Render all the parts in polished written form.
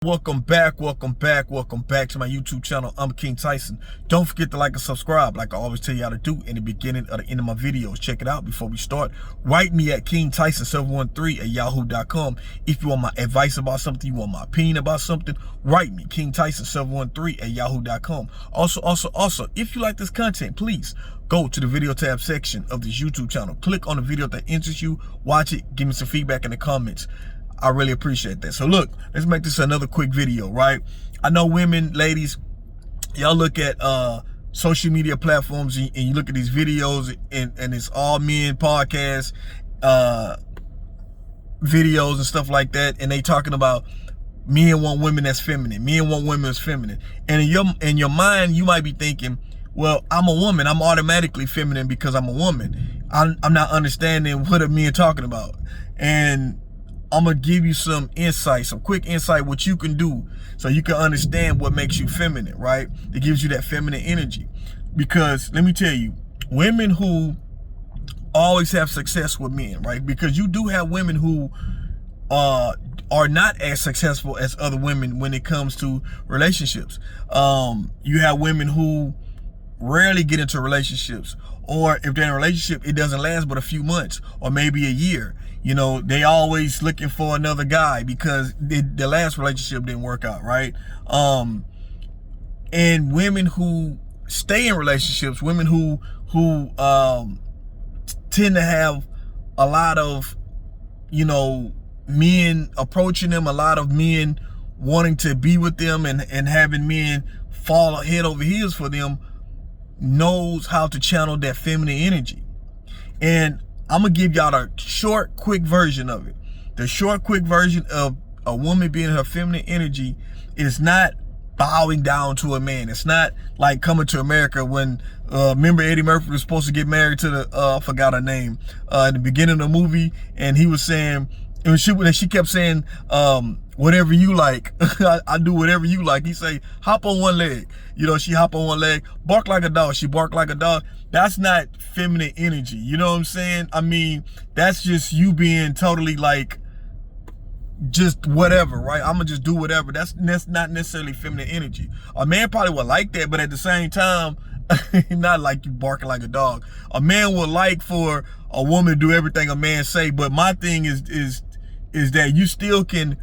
Welcome back to my YouTube channel. I'm King Tyson. Don't forget to like and subscribe like I always tell you how to do in the beginning or the end of my videos. Check it out before we start. Write me at kingtyson713@yahoo.com. If you want my advice about something, you want my opinion about something, write me, kingtyson713@yahoo.com. Also, if you like this content, please go to the video tab section of this YouTube channel. Click on the video that interests you, watch it, give me some feedback in the comments. I really appreciate that. So look, let's make this another quick video, right? I know women, ladies, y'all look at social media platforms and you look at these videos and it's all men podcasts, videos and stuff like that, and they talking about men want women that's feminine. Men want women that's feminine. And in your mind, you might be thinking, well, I'm a woman. I'm automatically feminine because I'm a woman. I'm not understanding what are men talking about. And I'm gonna give you some insight, some quick insight, what you can do so you can understand what makes you feminine, right? It gives you that feminine energy. Because let me tell you, women who always have success with men, right? Because you do have women who are not as successful as other women when it comes to relationships. You have women who rarely get into relationships, or if they're in a relationship, it doesn't last but a few months or maybe a year. You know, they always looking for another guy because the last relationship didn't work out, right? And women who stay in relationships, women who tend to have a lot of, you know, men approaching them, a lot of men wanting to be with them and having men fall head over heels for them, knows how to channel that feminine energy. And I'm gonna give y'all a short, quick version of it. The short, quick version of a woman being her feminine energy is not bowing down to a man. It's not like Coming to America when, remember Eddie Murphy was supposed to get married to the, I forgot her name, in the beginning of the movie, and he was saying, and she kept saying, whatever you like, I do whatever you like. He say, hop on one leg. You know, she hop on one leg, bark like a dog. She bark like a dog. That's not feminine energy. You know what I'm saying? I mean, that's just you being totally like, just whatever, right? I'm gonna just do whatever. That's not necessarily feminine energy. A man probably would like that, but at the same time, not like you barking like a dog. A man would like for a woman to do everything a man say, but my thing is that you still can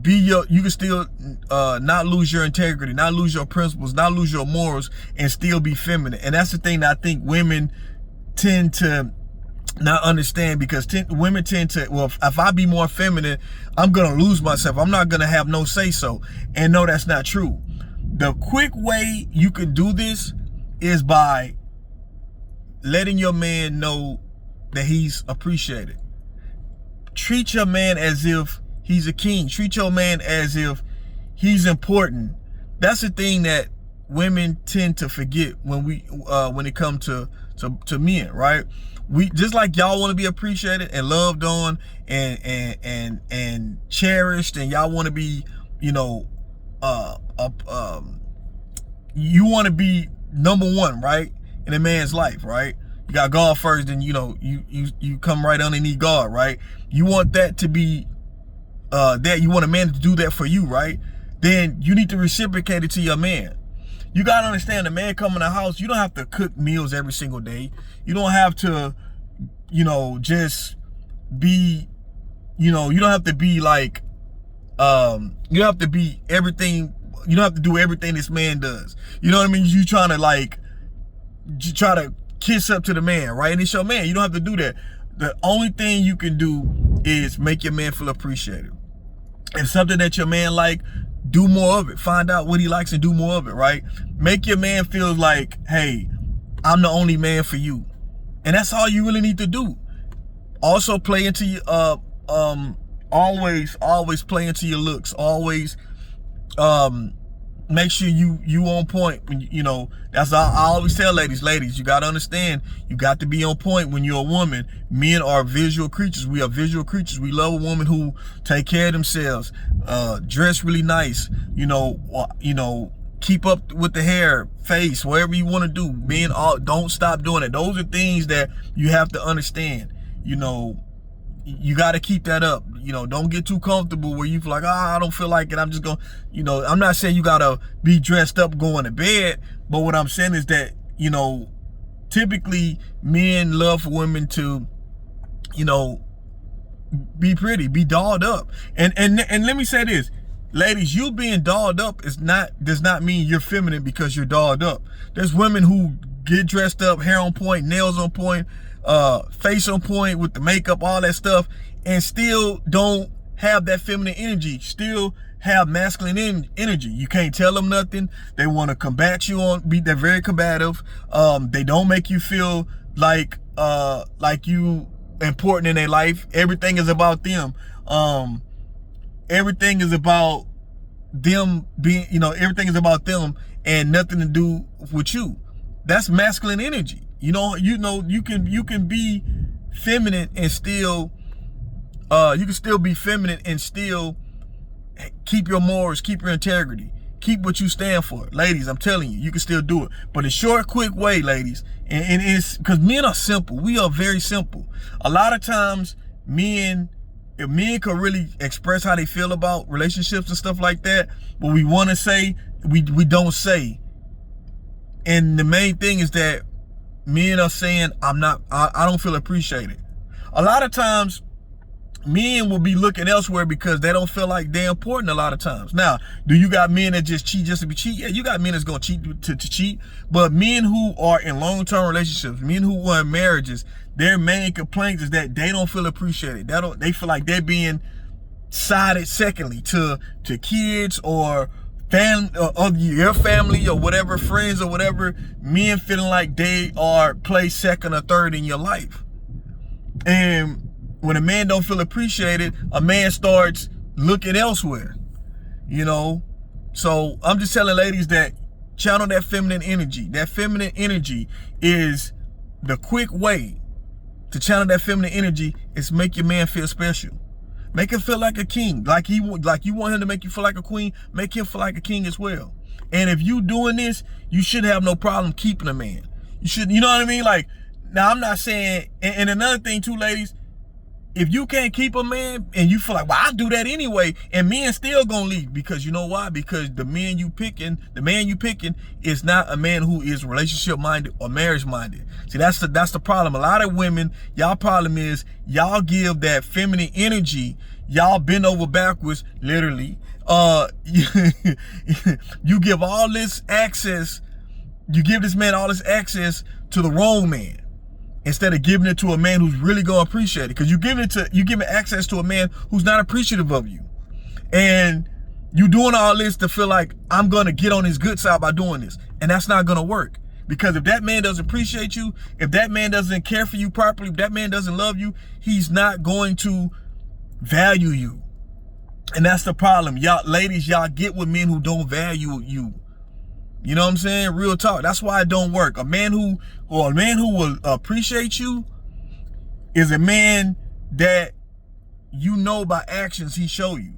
be you can still not lose your integrity, not lose your principles, not lose your morals, and still be feminine. And that's the thing that I think women tend to not understand, because women tend to, well, if I be more feminine, I'm gonna lose myself. I'm not gonna have no say so. And no, that's not true. The quick way you can do this is by letting your man know that he's appreciated. Treat your man as if he's a king. Treat your man as if he's important. That's the thing that women tend to forget when it comes to men, right? We just like y'all want to be appreciated and loved on and cherished, and y'all want to be, you know, you want to be number one, right, in a man's life, right? You got God first, then you know you come right underneath God, right? You want that to be that you want a man to do that for you, right? Then you need to reciprocate it to your man. You gotta understand, the man come in the house, you don't have to cook meals every single day. You don't have to, you know, just be, you know, you don't have to be like, you don't have to be everything. You don't have to do everything this man does. You know what I mean? You trying to like, you try to kiss up to the man, right? And it's your man. You don't have to do that. The only thing you can do is make your man feel appreciated. If something that your man like, do more of it. Find out what he likes and do more of it, right? Make your man feel like, hey, I'm the only man for you. And that's all you really need to do. Also play into your, always play into your looks. Always, make sure you on point. When you know, that's all I always tell ladies, you got to understand, you got to be on point when you're a woman. Men are visual creatures. We are visual creatures. We love a woman who take care of themselves, dress really nice, you know, keep up with the hair, face, whatever you want to do. Men, don't stop doing it. Those are things that you have to understand. You know, you got to keep that up. don't get too comfortable where you feel like, I don't feel like it. I'm just going, I'm not saying you got to be dressed up going to bed. But what I'm saying is that, typically men love for women to, be pretty, be dolled up. And let me say this, ladies, you being dolled up does not mean you're feminine because you're dolled up. There's women who get dressed up, hair on point, nails on point, face on point with the makeup, all that stuff, and still don't have that feminine energy, still have masculine energy. You can't tell them nothing. They want to combat you they're very combative. They don't make you feel like you important in their life. Everything is about them. Everything is about them being, everything is about them and nothing to do with you. That's masculine energy. You can be feminine and still, you can still be feminine and still keep your morals, keep your integrity, keep what you stand for. Ladies, I'm telling you, you can still do it. But a short, quick way, ladies, and it's because men are simple. We are very simple. A lot of times, if men could really express how they feel about relationships and stuff like that, what we want to say, we don't say. And the main thing is that men are saying, I don't feel appreciated. A lot of times, men will be looking elsewhere because they don't feel like they're important a lot of times. Now, do you got men that just cheat just to be cheat? Yeah, you got men that's going to cheat to cheat. But men who are in long-term relationships, men who are in marriages, their main complaint is that they don't feel appreciated. They feel like they're being sided secondly to kids or your family or whatever, friends or whatever. Men feeling like they are placed second or third in your life. And when a man don't feel appreciated, a man starts looking elsewhere, So I'm just telling ladies that channel that feminine energy. That feminine energy is the quick way to channel that feminine energy is make your man feel special. Make him feel like a king. Like you want him to make you feel like a queen, make him feel like a king as well. And if you doing this, you should have no problem keeping a man. You should, you know what I mean? Like, now I'm not saying, and another thing too, ladies, if you can't keep a man and you feel like, well, I'll do that anyway, and men still gonna leave, because you know why? Because the man you picking is not a man who is relationship minded or marriage minded. See, that's the problem. A lot of women, y'all problem is y'all give that feminine energy, y'all bend over backwards, literally. You give all this access, you give this man all this access to the wrong man, instead of giving it to a man who's really gonna appreciate it. Because you giving access to a man who's not appreciative of you. And you doing all this to feel like I'm gonna get on his good side by doing this. And that's not gonna work. Because if that man doesn't appreciate you, if that man doesn't care for you properly, if that man doesn't love you, he's not going to value you. And that's the problem. Y'all ladies, y'all get with men who don't value you. You know what I'm saying? Real talk. That's why it don't work. A man who will appreciate you is a man that by actions he show you.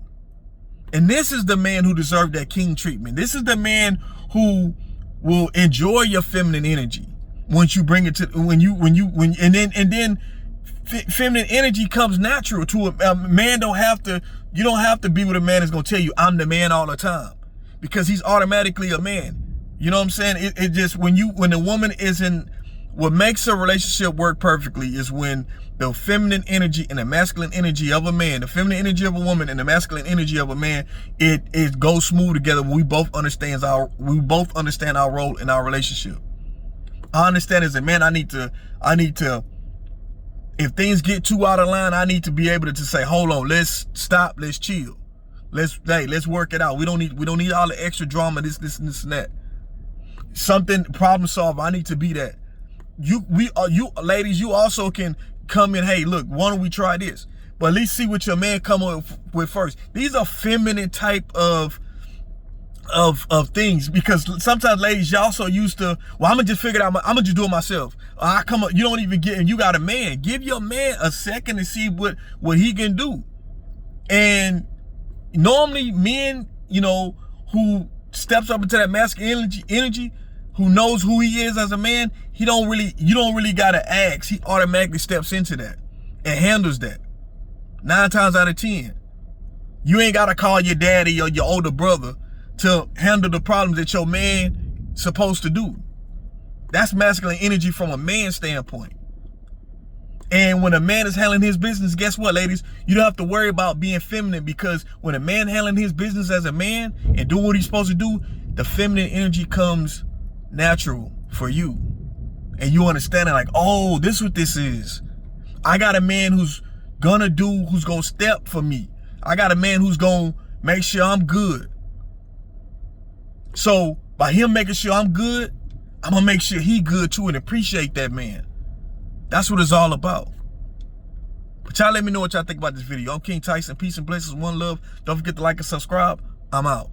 And this is the man who deserves that king treatment. This is the man who will enjoy your feminine energy once you bring it to feminine energy comes natural to a man. You don't have to be with a man that's gonna tell you I'm the man all the time, because he's automatically a man. You know what I'm saying? It just, when the woman isn't, what makes a relationship work perfectly is when the feminine energy and the masculine energy of a man, the feminine energy of a woman and the masculine energy of a man, it goes smooth together. We both understand our role in our relationship. I understand as a man, I need to, if things get too out of line, I need to be able to say, hold on, let's stop, let's chill. Let's work it out. We don't need all the extra drama, this and that. Something problem solve. I need to be that. You ladies, you also can come in. Hey, look, why don't we try this? But at least see what your man come up with first. These are feminine type of things, because sometimes ladies, y'all so used to, well, I'm gonna just figure it out. I'm gonna just do it myself. I come up, you don't even get, and you got a man. Give your man a second to see what he can do. And normally men, who steps up into that masculine energy, who knows who he is as a man, you don't really gotta ask. He automatically steps into that and handles that. 9 times out of 10. You ain't got to call your daddy or your older brother to handle the problems that your man supposed to do. That's masculine energy from a man's standpoint. And when a man is handling his business, guess what, ladies? You don't have to worry about being feminine, because when a man handling his business as a man and doing what he's supposed to do, the feminine energy comes natural for you. And you understand it, like, oh, this is what this is. I got a man who's gonna step for me. I got a man who's gonna make sure I'm good. So by him making sure I'm good, I'm gonna make sure he good too and appreciate that man. That's what it's all about. But y'all let me know what y'all think about this video. I'm King Tyson. Peace and blessings. One love. Don't forget to like and subscribe. I'm out.